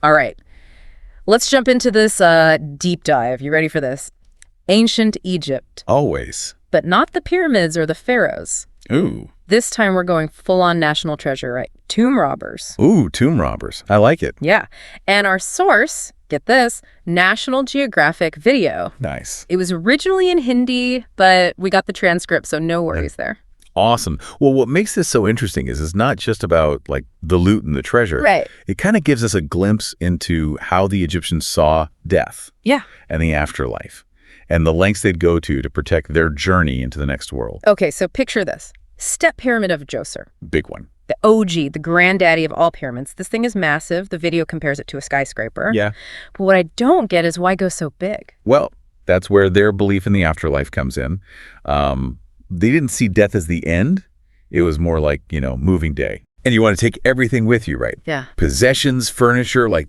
All right. Let's jump into this deep dive. You ready for this? Ancient Egypt. Always. But not the pyramids or the pharaohs. Ooh. This time we're going full-on national treasure, right? Tomb robbers. Ooh, tomb robbers. I like it. Yeah. And our source, get this, National Geographic video. Nice. It was originally in Hindi, but we got the transcript, so no worries there. Awesome. Well, what makes this so interesting is it's not just about, like, the loot and the treasure. Right. It kind of gives us a glimpse into how the Egyptians saw death. Yeah. And the afterlife. And the lengths they'd go to protect their journey into the next world. Okay, so picture this. Step Pyramid of Djoser. Big one. The OG, the granddaddy of all pyramids. This thing is massive. The video compares it to a skyscraper. Yeah. But what I don't get is why go so big? Well, that's where their belief in the afterlife comes in. They didn't see death as the end. It was more like, moving day. And you want to take everything with you, right? Yeah. Possessions, furniture, like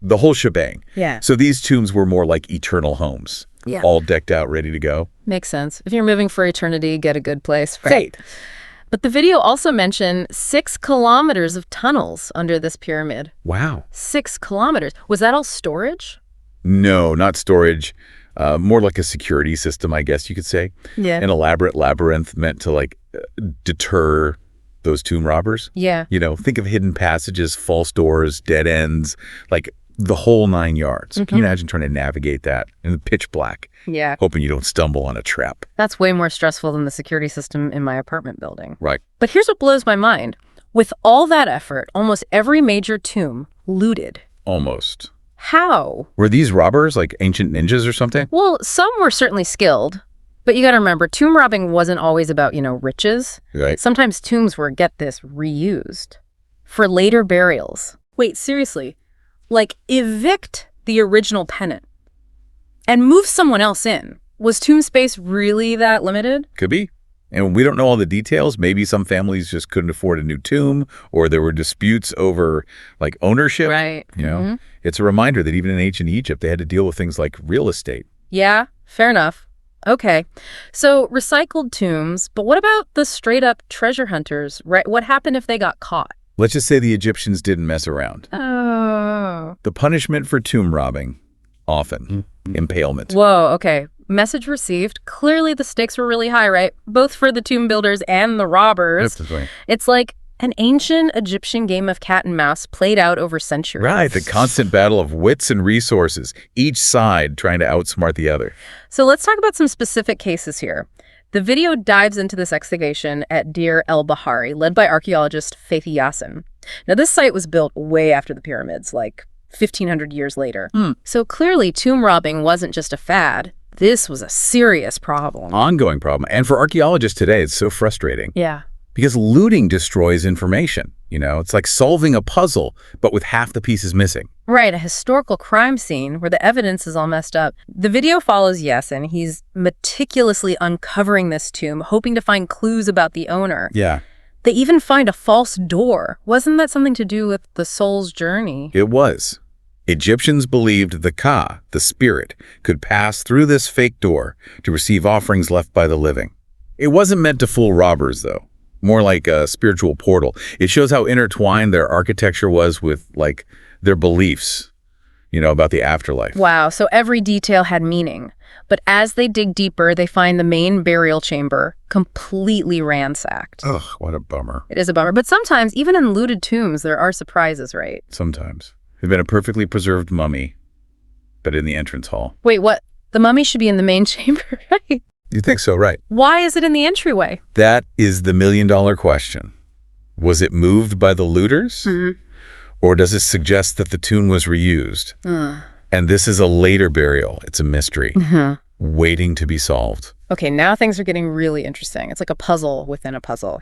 the whole shebang. Yeah. So these tombs were more like eternal homes. Yeah. All decked out, ready to go. Makes sense. If you're moving for eternity, get a good place. Right. But the video also mentioned 6 kilometers of tunnels under this pyramid. Wow. 6 kilometers. Was that all storage? No, not storage. More like a security system, I guess you could say. Yeah. An elaborate labyrinth meant to, deter those tomb robbers. Yeah. Think of hidden passages, false doors, dead ends, like the whole 9 yards. Can you imagine trying to navigate that in the pitch black? Yeah. Hoping you don't stumble on a trap. That's way more stressful than the security system in my apartment building. Right. But here's what blows my mind. With all that effort, almost every major tomb looted. Almost. How? Were these robbers like ancient ninjas or something? Well, some were certainly skilled. But you got to remember, tomb robbing wasn't always about, riches. Right. Sometimes tombs were, get this, reused for later burials. Wait, seriously? Like, evict the original tenant and move someone else in. Was tomb space really that limited? Could be. And we don't know all the details. Maybe some families just couldn't afford a new tomb, or there were disputes over, ownership. Right. It's a reminder that even in ancient Egypt, they had to deal with things like real estate. Yeah, fair enough. Okay. So, recycled tombs, but what about the straight-up treasure hunters, right? What happened if they got caught? Let's just say the Egyptians didn't mess around. Oh. The punishment for tomb robbing, often, impalement. Whoa, okay. Message received. Clearly the stakes were really high, right? Both for the tomb builders and the robbers. Definitely. It's like an ancient Egyptian game of cat and mouse played out over centuries. Right, the constant battle of wits and resources, each side trying to outsmart the other. So let's talk about some specific cases here. The video dives into this excavation at Deir el-Bahari, led by archaeologist Fathi Yassin. Now, this site was built way after the pyramids, like 1,500 years later. So clearly, tomb robbing wasn't just a fad. This was a serious problem. Ongoing problem. And for archaeologists today, it's so frustrating. Yeah. Because looting destroys information. It's like solving a puzzle, but with half the pieces missing. Right, a historical crime scene where the evidence is all messed up. The video follows Yassin. He's meticulously uncovering this tomb, hoping to find clues about the owner. Yeah. They even find a false door. Wasn't that something to do with the soul's journey? It was. Egyptians believed the Ka, the spirit, could pass through this fake door to receive offerings left by the living. It wasn't meant to fool robbers, though. More like a spiritual portal. It shows how intertwined their architecture was with, their beliefs, about the afterlife. Wow, so every detail had meaning. But as they dig deeper, they find the main burial chamber completely ransacked. Ugh, what a bummer. It is a bummer. But sometimes, even in looted tombs, there are surprises, right? Sometimes. There's been a perfectly preserved mummy, but in the entrance hall. Wait, what? The mummy should be in the main chamber, right? You think so, right? Why is it in the entryway? That is the million-dollar question. Was it moved by the looters? Or does it suggest that the tomb was reused? And this is a later burial. It's a mystery, waiting to be solved. Okay, now things are getting really interesting. It's like a puzzle within a puzzle,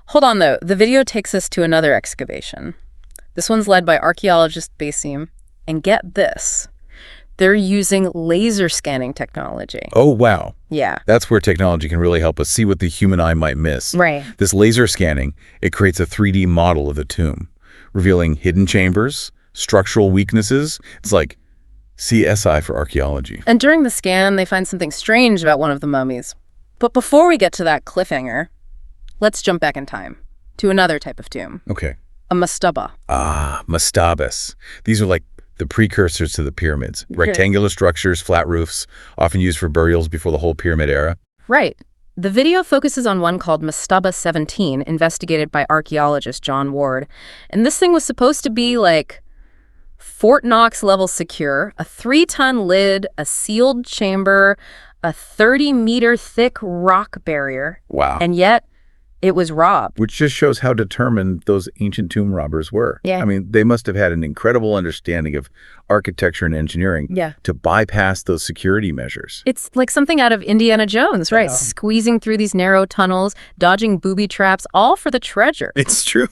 Hold on, though. The video takes us to another excavation. This one's led by archaeologist Basim. And get this. They're using laser scanning technology. Oh, wow. Yeah. That's where technology can really help us see what the human eye might miss. Right. This laser scanning, it creates a 3D model of the tomb, revealing hidden chambers, structural weaknesses. It's like CSI for archaeology. And during the scan, they find something strange about one of the mummies. But before we get to that cliffhanger, let's jump back in time to another type of tomb. Okay. A mastaba. Ah, mastabas. These are like the precursors to the pyramids. Rectangular structures, flat roofs, often used for burials before the whole pyramid era. Right. The video focuses on one called Mastaba 17, investigated by archaeologist John Ward. And this thing was supposed to be like Fort Knox level secure, a 3-ton lid, a sealed chamber, a 30-meter thick rock barrier. Wow. And yet, it was robbed. Which just shows how determined those ancient tomb robbers were. Yeah. I mean, they must have had an incredible understanding of architecture and engineering to bypass those security measures. It's like something out of Indiana Jones, right? Yeah. Squeezing through these narrow tunnels, dodging booby traps, all for the treasure. It's true.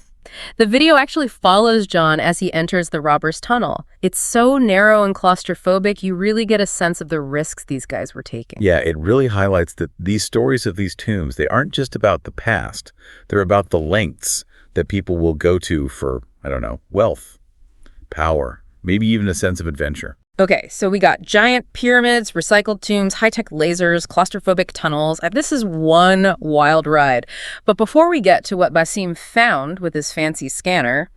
The video actually follows John as he enters the robber's tunnel. It's so narrow and claustrophobic, you really get a sense of the risks these guys were taking. Yeah, it really highlights that these stories of these tombs, they aren't just about the past. They're about the lengths that people will go to for, I don't know, wealth, power, maybe even a sense of adventure. Okay, so we got giant pyramids, recycled tombs, high-tech lasers, claustrophobic tunnels. This is one wild ride. But before we get to what Basim found with his fancy scanner,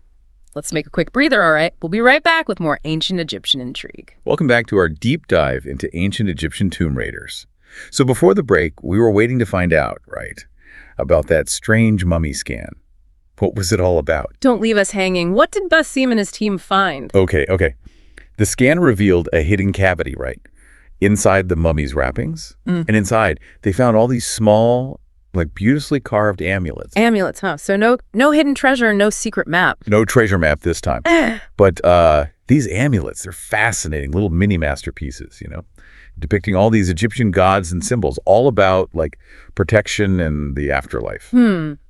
let's make a quick breather, all right? We'll be right back with more ancient Egyptian intrigue. Welcome back to our deep dive into ancient Egyptian tomb raiders. So before the break, we were waiting to find out, right, about that strange mummy scan. What was it all about? Don't leave us hanging. What did Basim and his team find? Okay. The scan revealed a hidden cavity, right, inside the mummy's wrappings. And inside, they found all these small, like beautifully carved amulets. Amulets, huh? So no hidden treasure, no secret map. No treasure map this time. But these amulets, they're fascinating little mini masterpieces, depicting all these Egyptian gods and symbols, all about like protection and the afterlife.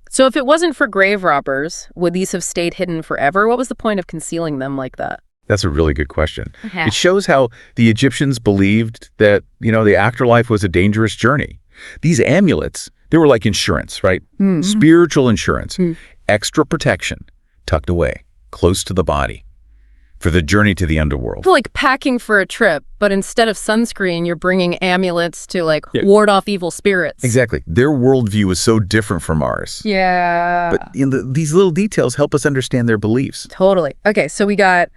So if it wasn't for grave robbers, would these have stayed hidden forever? What was the point of concealing them like that? That's a really good question. It shows how the Egyptians believed that, the afterlife was a dangerous journey. These amulets, they were like insurance, right? Spiritual insurance, extra protection, tucked away, close to the body, for the journey to the underworld. Like packing for a trip, but instead of sunscreen, you're bringing amulets to ward off evil spirits. Exactly. Their worldview was so different from ours. Yeah. But these little details help us understand their beliefs. Totally. Okay, so we got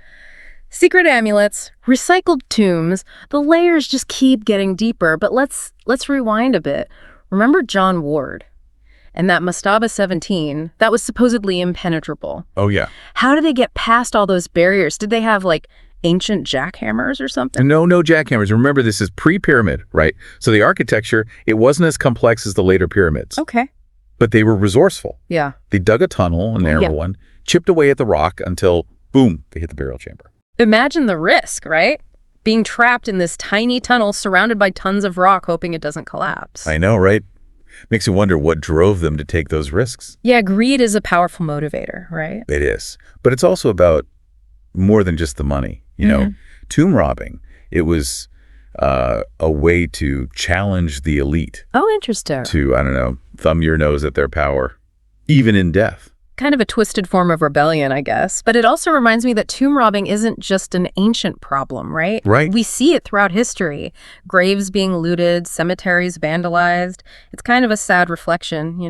secret amulets, recycled tombs. The layers just keep getting deeper, but let's rewind a bit. Remember John Ward and that Mastaba 17, that was supposedly impenetrable. Oh, yeah. How did they get past all those barriers? Did they have ancient jackhammers or something? No jackhammers. Remember, this is pre-pyramid, right? So the architecture, it wasn't as complex as the later pyramids. Okay. But they were resourceful. Yeah. They dug a tunnel, a narrow one, chipped away at the rock until, boom, they hit the burial chamber. Imagine the risk, right? Being trapped in this tiny tunnel surrounded by tons of rock, hoping it doesn't collapse. I know, right? Makes you wonder what drove them to take those risks. Yeah, greed is a powerful motivator, right? It is. But it's also about more than just the money. Tomb robbing, it was a way to challenge the elite. Oh, interesting. To, I don't know, thumb your nose at their power, even in death. Kind of a twisted form of rebellion, I guess. But it also reminds me that tomb robbing isn't just an ancient problem, right? Right. We see it throughout history. Graves being looted, cemeteries vandalized. It's kind of a sad reflection,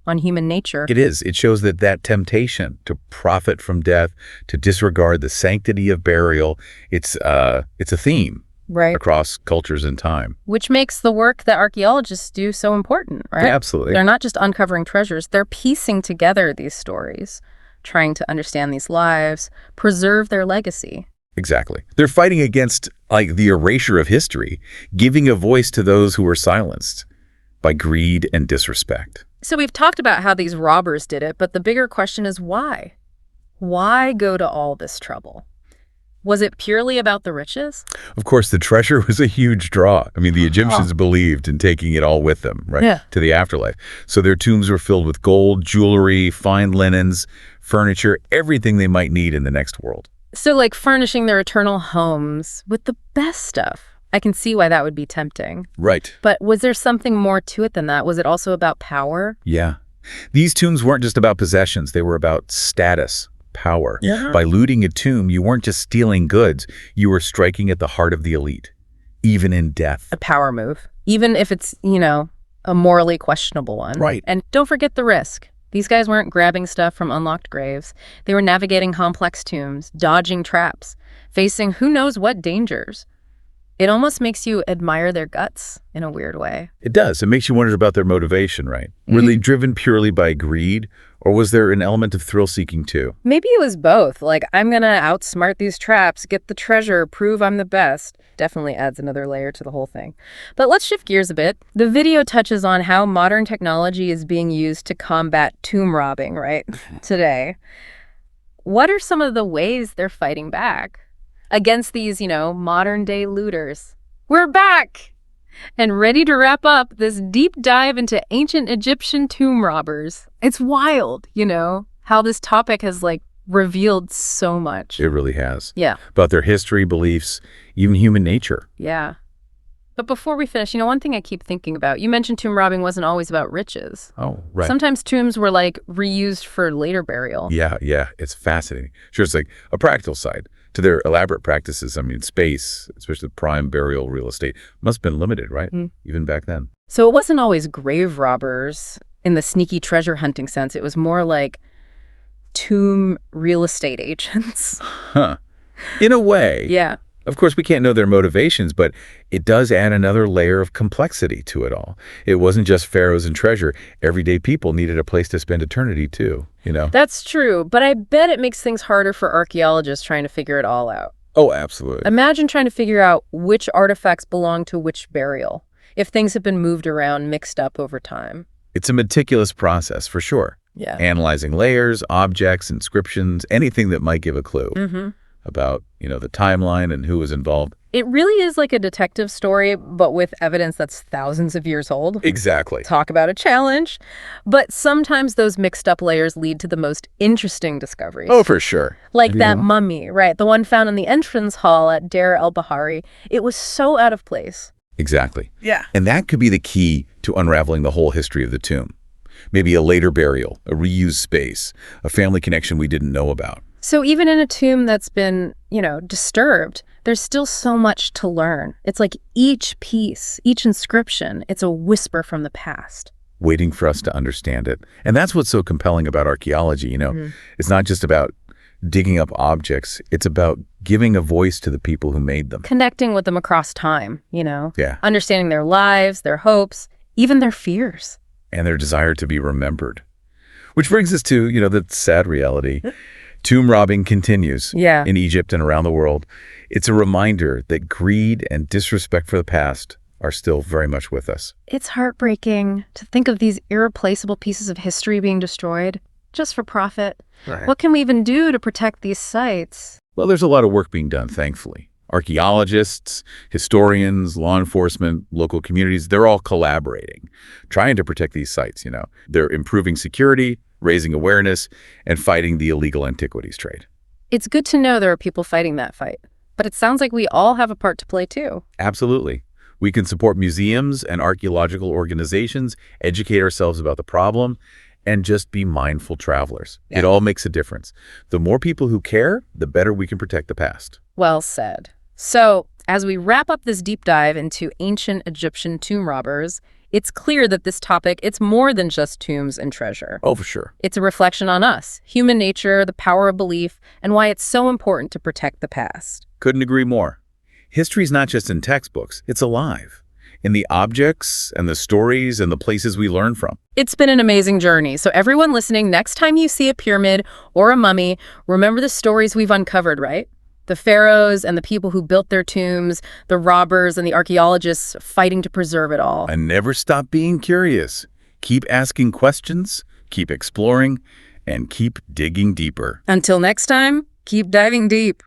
on human nature. It is. It shows that temptation to profit from death, to disregard the sanctity of burial, it's a theme. Right. Across cultures and time. Which makes the work that archaeologists do so important, right? Yeah, absolutely. They're not just uncovering treasures, they're piecing together these stories, trying to understand these lives, preserve their legacy. Exactly. They're fighting against, the erasure of history, giving a voice to those who were silenced by greed and disrespect. So we've talked about how these robbers did it, but the bigger question is why? Why go to all this trouble? Was it purely about the riches? Of course, the treasure was a huge draw. I mean, the Egyptians believed in taking it all with them, right, to the afterlife. So their tombs were filled with gold, jewelry, fine linens, furniture, everything they might need in the next world. So furnishing their eternal homes with the best stuff. I can see why that would be tempting. Right. But was there something more to it than that? Was it also about power? Yeah. These tombs weren't just about possessions. They were about status. Power. Yeah. By looting a tomb, you weren't just stealing goods, you were striking at the heart of the elite, even in death. A power move, even if it's, a morally questionable one. Right. And don't forget the risk. These guys weren't grabbing stuff from unlocked graves. They were navigating complex tombs, dodging traps, facing who knows what dangers. It almost makes you admire their guts in a weird way. It does. It makes you wonder about their motivation, right? Were they driven purely by greed, or was there an element of thrill-seeking too? Maybe it was both. Like, I'm gonna outsmart these traps, get the treasure, prove I'm the best. Definitely adds another layer to the whole thing. But let's shift gears a bit. The video touches on how modern technology is being used to combat tomb robbing, right? Today. What are some of the ways they're fighting back against these, modern day looters? We're back! And ready to wrap up this deep dive into ancient Egyptian tomb robbers. It's wild, how this topic has, revealed so much. It really has. Yeah. About their history, beliefs, even human nature. Yeah. But before we finish, one thing I keep thinking about, you mentioned tomb robbing wasn't always about riches. Oh, right. Sometimes tombs were, reused for later burial. Yeah. It's fascinating. Sure, it's like a practical side to their elaborate practices. I mean, space, especially prime burial real estate, must have been limited, right? Even back then. So it wasn't always grave robbers in the sneaky treasure hunting sense. It was more like tomb real estate agents. Huh. In a way. Yeah. Of course, we can't know their motivations, but it does add another layer of complexity to it all. It wasn't just pharaohs and treasure. Everyday people needed a place to spend eternity, too, That's true, but I bet it makes things harder for archaeologists trying to figure it all out. Oh, absolutely. Imagine trying to figure out which artifacts belong to which burial, if things have been moved around, mixed up over time. It's a meticulous process, for sure. Yeah. Analyzing layers, objects, inscriptions, anything that might give a clue about, the timeline and who was involved. It really is like a detective story, but with evidence that's thousands of years old. Exactly. Talk about a challenge. But sometimes those mixed up layers lead to the most interesting discoveries. Oh, for sure. Like that mummy, right? The one found in the entrance hall at Deir el-Bahari. It was so out of place. Exactly. Yeah. And that could be the key to unraveling the whole history of the tomb. Maybe a later burial, a reused space, a family connection we didn't know about. So even in a tomb that's been, disturbed, there's still so much to learn. It's like each piece, each inscription, it's a whisper from the past. Waiting for us to understand it. And that's what's so compelling about archaeology, It's not just about digging up objects. It's about giving a voice to the people who made them. Connecting with them across time, Yeah. Understanding their lives, their hopes, even their fears. And their desire to be remembered. Which brings us to, the sad reality. Tomb robbing continues in Egypt and around the world. It's a reminder that greed and disrespect for the past are still very much with us. It's heartbreaking to think of these irreplaceable pieces of history being destroyed just for profit. Right. What can we even do to protect these sites? Well, there's a lot of work being done, thankfully. Archaeologists, historians, law enforcement, local communities, they're all collaborating, trying to protect these sites, They're improving security, raising awareness, and fighting the illegal antiquities trade. It's good to know there are people fighting that fight, but it sounds like we all have a part to play too. Absolutely. We can support museums and archaeological organizations, educate ourselves about the problem, and just be mindful travelers. Yeah. It all makes a difference. The more people who care, the better we can protect the past. Well said. So, as we wrap up this deep dive into ancient Egyptian tomb robbers, it's clear that this topic, it's more than just tombs and treasure. Oh, for sure. It's a reflection on us, human nature, the power of belief, and why it's so important to protect the past. Couldn't agree more. History's not just in textbooks, it's alive. In the objects and the stories and the places we learn from. It's been an amazing journey. So everyone listening, next time you see a pyramid or a mummy, remember the stories we've uncovered, right? The pharaohs and the people who built their tombs, the robbers and the archaeologists fighting to preserve it all. And never stop being curious. Keep asking questions, keep exploring, and keep digging deeper. Until next time, keep diving deep.